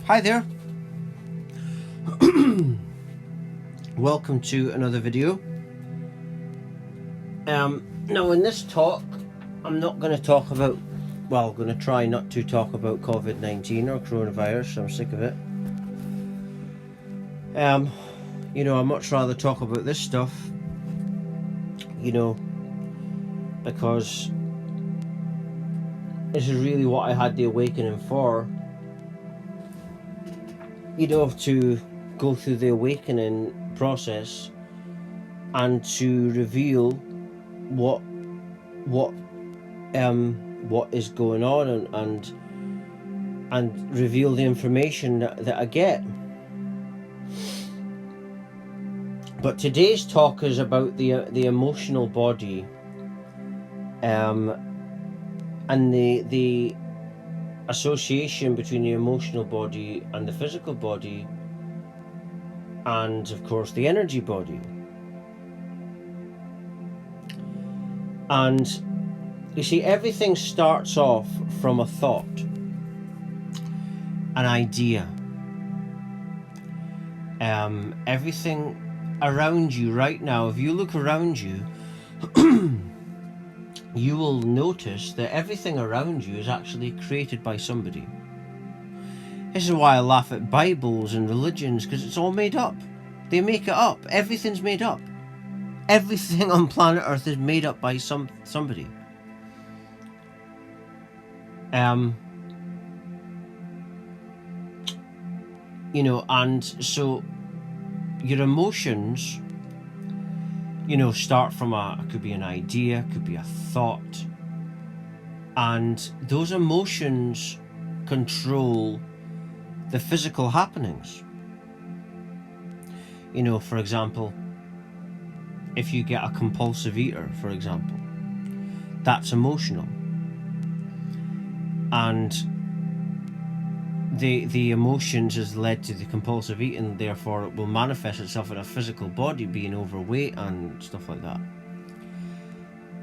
Hi there. Welcome to another video. Now in this talk, I'm not going to talk about, I'm going to try not to talk about COVID-19 or coronavirus. I'm sick of it. I'd much rather talk about this stuff, because this is really what I had the awakening for. To go through the awakening process and to reveal what is going on and reveal the information that I get. But today's talk is about the emotional body, and the association between the emotional body and the physical body, and of course the energy body. And you see, everything starts off from a thought, an idea. Everything around you right now, if you look around you, you will notice that everything around you is actually created by somebody. This is why I laugh at Bibles and religions, because it's all made up. They make it up. Everything's made up. Everything on planet Earth is made up by somebody. And so your emotions, start from it could be an idea, could be a thought, and those emotions control the physical happenings. For example, if you get a compulsive eater, for example, that's emotional, and the emotions has led to the compulsive eating, therefore it will manifest itself in a physical body, being overweight and stuff like that.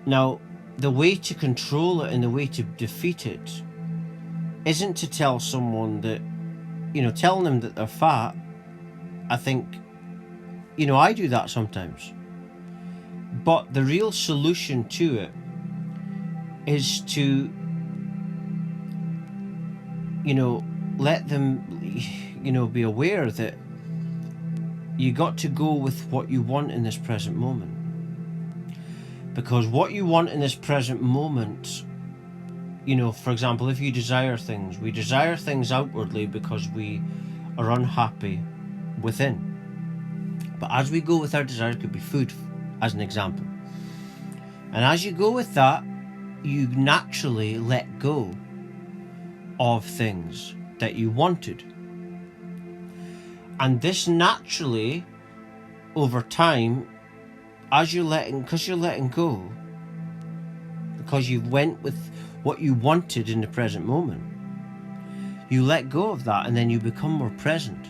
Now, the way to control it and the way to defeat it isn't to tell someone that, telling them that they're fat. I think, I do that sometimes. But the real solution to it is to, let them, be aware that you got to go with what you want in this present moment. Because what you want in this present moment, for example, if you desire things, we desire things outwardly because we are unhappy within. But as we go with our desire, it could be food, as an example. And as you go with that, you naturally let go of things that you wanted. And this naturally, over time, because you're letting go, because you went with what you wanted in the present moment, you let go of that, and then you become more present.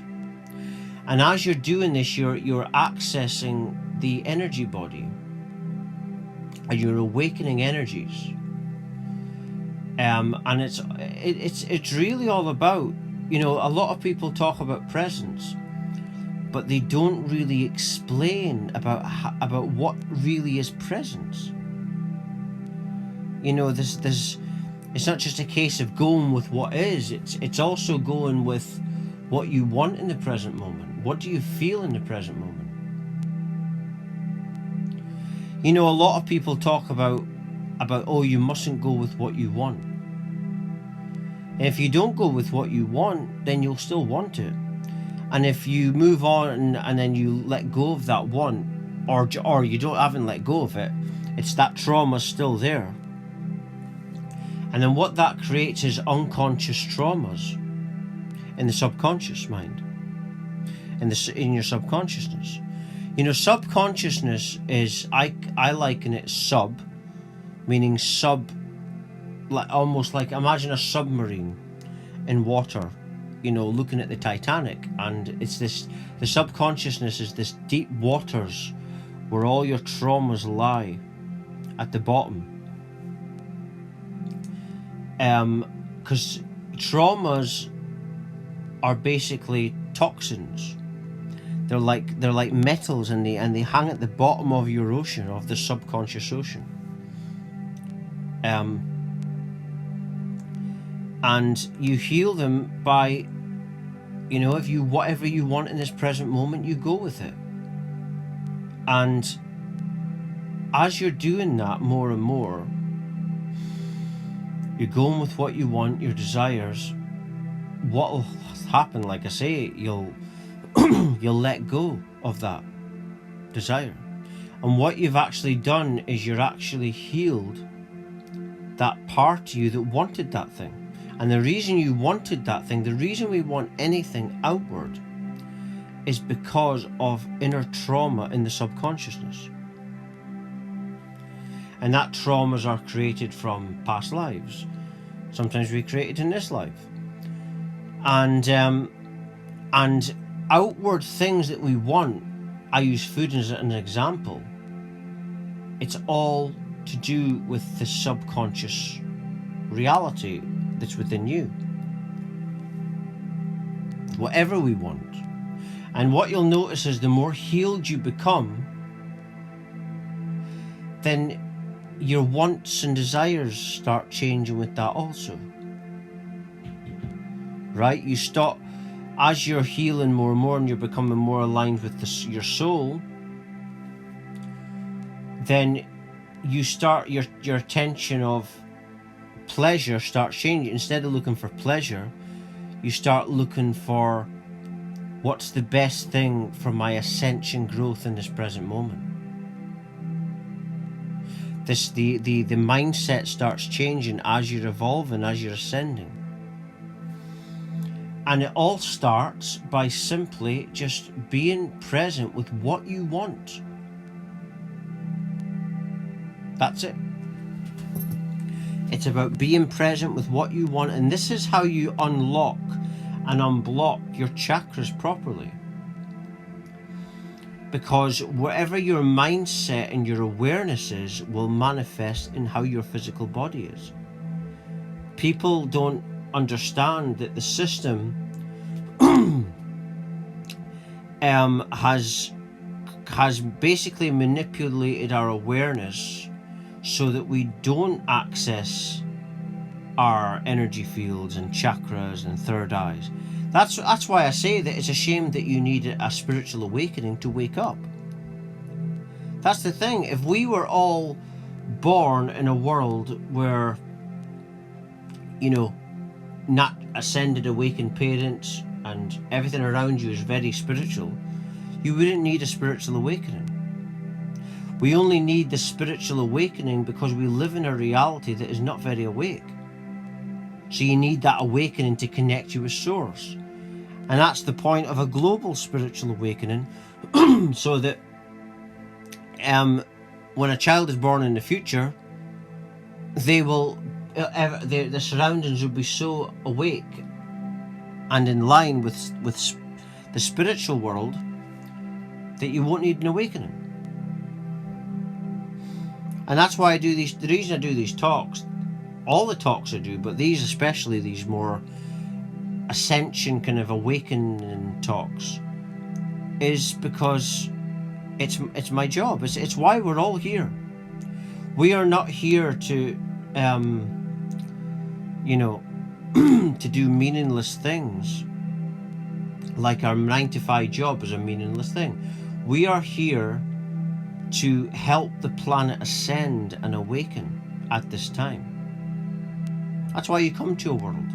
And as you're doing this, you're accessing the energy body, and you're awakening energies. And it's really all about, a lot of people talk about presence, but they don't really explain about what really is presence. It's not just a case of going with what is. It's also going with what you want in the present moment. What do you feel in the present moment? A lot of people talk about you mustn't go with what you want. And if you don't go with what you want, then you'll still want it. And if you move on and then you let go of that want, or you haven't let go of it, it's that trauma's still there. And then what that creates is unconscious traumas in the subconscious mind, in your subconsciousness. Subconsciousness is, I liken it sub, meaning almost like, imagine a submarine in water, looking at the Titanic, and the subconsciousness is this deep waters where all your traumas lie at the bottom. Because traumas are basically toxins. They're like metals, and they hang at the bottom of your ocean, of the subconscious ocean. And you heal them by, if you, whatever you want in this present moment, you go with it. And as you're doing that more and more, you're going with what you want, your desires. What will happen, like I say, you'll let go of that desire. And what you've actually done is you're actually healed that part of you that wanted that thing. And the reason you wanted that thing, the reason we want anything outward, is because of inner trauma in the subconsciousness. And that traumas are created from past lives. Sometimes we create it in this life. And outward things that we want, I use food as an example, it's all to do with the subconscious reality that's within you. Whatever we want. And what you'll notice is the more healed you become, then your wants and desires start changing with that also. Right? You stop, as you're healing more and more and you're becoming more aligned with your soul, then you start, your attention of pleasure starts changing. Instead of looking for pleasure, you start looking for what's the best thing for my ascension growth in this present moment. The mindset starts changing as you're evolving, as you're ascending. And it all starts by simply just being present with what you want. That's it. It's about being present with what you want, and this is how you unlock and unblock your chakras properly. Because wherever your mindset and your awareness is will manifest in how your physical body is. People don't understand that the system has basically manipulated our awareness so that we don't access our energy fields and chakras and third eyes. That's why I say that it's a shame that you need a spiritual awakening to wake up. That's the thing. If we were all born in a world where, not ascended, awakened parents and everything around you is very spiritual, you wouldn't need a spiritual awakening. We only need the spiritual awakening because we live in a reality that is not very awake. So you need that awakening to connect you with Source. And that's the point of a global spiritual awakening, so that when a child is born in the future, the surroundings will be so awake and in line with the spiritual world that you won't need an awakening. And that's why the reason I do these talks, all the talks I do, but these especially, these more ascension kind of awakening talks, is because it's my job. It's why we're all here. We are not here to to do meaningless things, like our 9-to-5 job is a meaningless thing. We are here to help the planet ascend and awaken at this time. That's why you come to a world,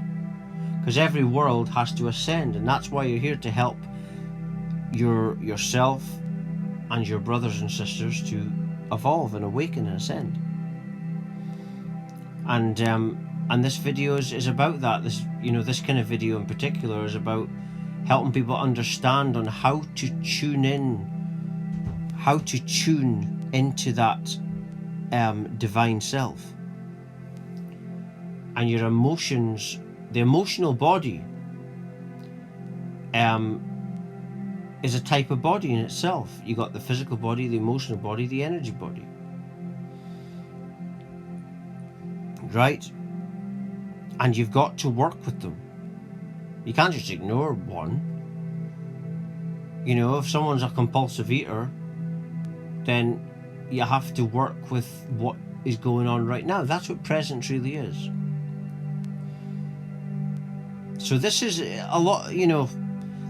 because every world has to ascend, and that's why you're here, to help yourself and your brothers and sisters to evolve and awaken and ascend. And this video is about that. This kind of video in particular is about helping people understand on how to tune into that divine self. And your emotions, the emotional body is a type of body in itself. You got the physical body, the emotional body, the energy body. Right? And you've got to work with them. You can't just ignore one. You know, if someone's a compulsive eater, then you have to work with what is going on right now. That's what presence really is. So this is a lot, you know,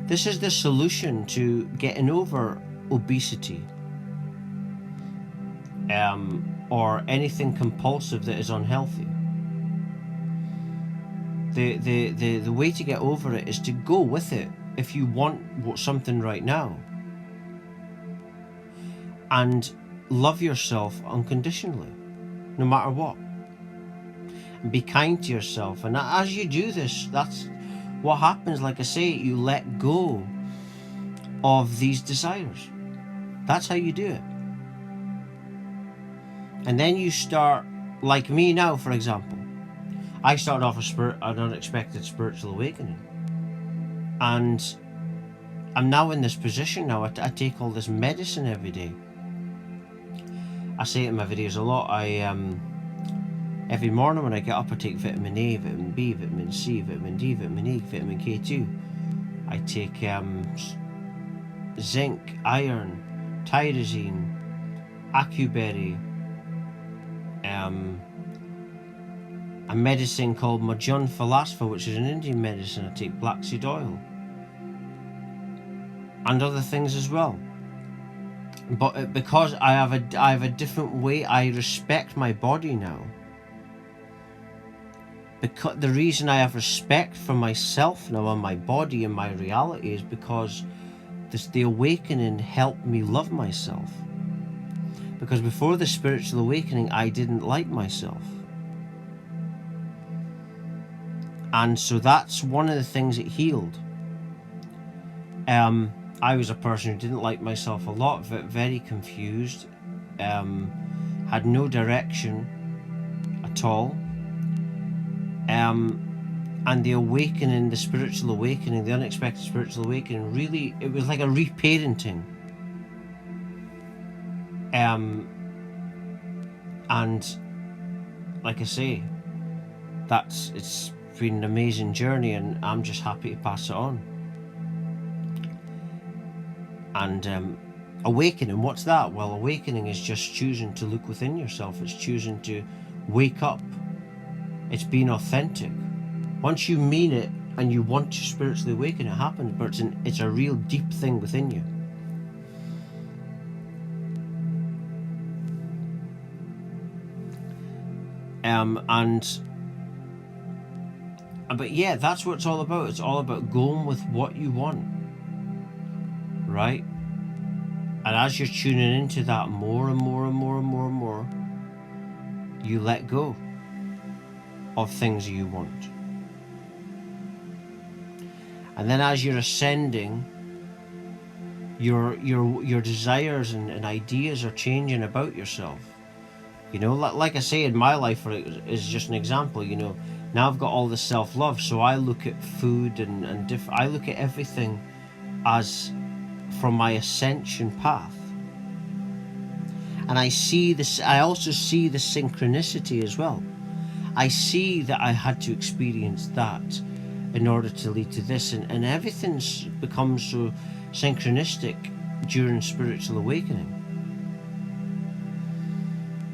this is the solution to getting over obesity, or anything compulsive that is unhealthy. The way to get over it is to go with it if you want something right now, and love yourself unconditionally, no matter what. And be kind to yourself. And as you do this, that's what happens. Like I say, you let go of these desires. That's how you do it. And then you start, like me now, for example. I started off an unexpected spiritual awakening. And I'm now in this position now. I take all this medicine every day. I say it in my videos a lot. Every morning when I get up, I take vitamin A, vitamin B, vitamin C, vitamin D, vitamin E, vitamin K2. I take zinc, iron, tyrosine, acuberry, a medicine called Majan Falasfa, which is an Indian medicine. I take black seed oil and other things as well. But because I have a different way, I respect my body now. Because the reason I have respect for myself now and my body and my reality is because the awakening helped me love myself. Because before the spiritual awakening, I didn't like myself. And so that's one of the things it healed. I was a person who didn't like myself a lot, very confused, had no direction at all. And the awakening, the spiritual awakening, the unexpected spiritual awakening, really, it was like a reparenting. And like I say, it's been an amazing journey, and I'm just happy to pass it on. And awakening, what's that? Well, awakening is just choosing to look within yourself. It's choosing to wake up. It's being authentic. Once you mean it and you want to spiritually awaken, it happens, but it's a real deep thing within you. But yeah, that's what it's all about. It's all about going with what you want, right? And as you're tuning into that more and more and more and more and more, you let go of things you want. And then as you're ascending, your desires and ideas are changing about yourself. You know, like I say, in my life, is just an example, you know, now I've got all this self-love, so I look at food and I look at everything as from my ascension path. And I see this, I also see the synchronicity as well. I see that I had to experience that in order to lead to this, and everything becomes so synchronistic during spiritual awakening.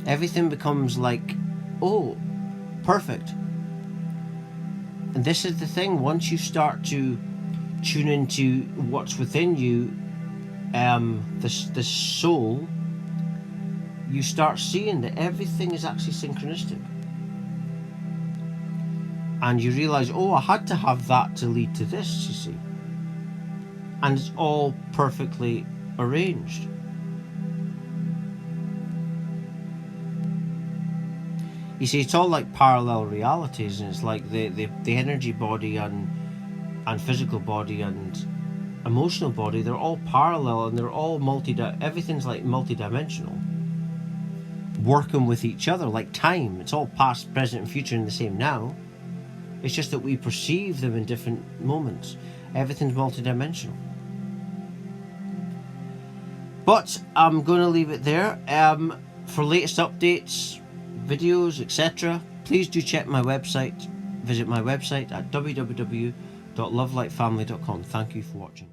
Everything becomes like, oh, perfect. And this is the thing, once you start to tune into what's within you, the soul, you start seeing that everything is actually synchronistic. And you realize, oh, I had to have that to lead to this, you see. And it's all perfectly arranged. You see, it's all like parallel realities, and it's like the energy body and physical body and emotional body, they're all parallel, and they're all everything's like multi-dimensional, working with each other like time. It's all past, present and future in the same now. It's just that we perceive them in different moments. Everything's multi-dimensional. But I'm going to leave it there. For latest updates, videos, etc., please do check my website. Visit my website at www.dharma www.lovelightfamily.com. Thank you for watching.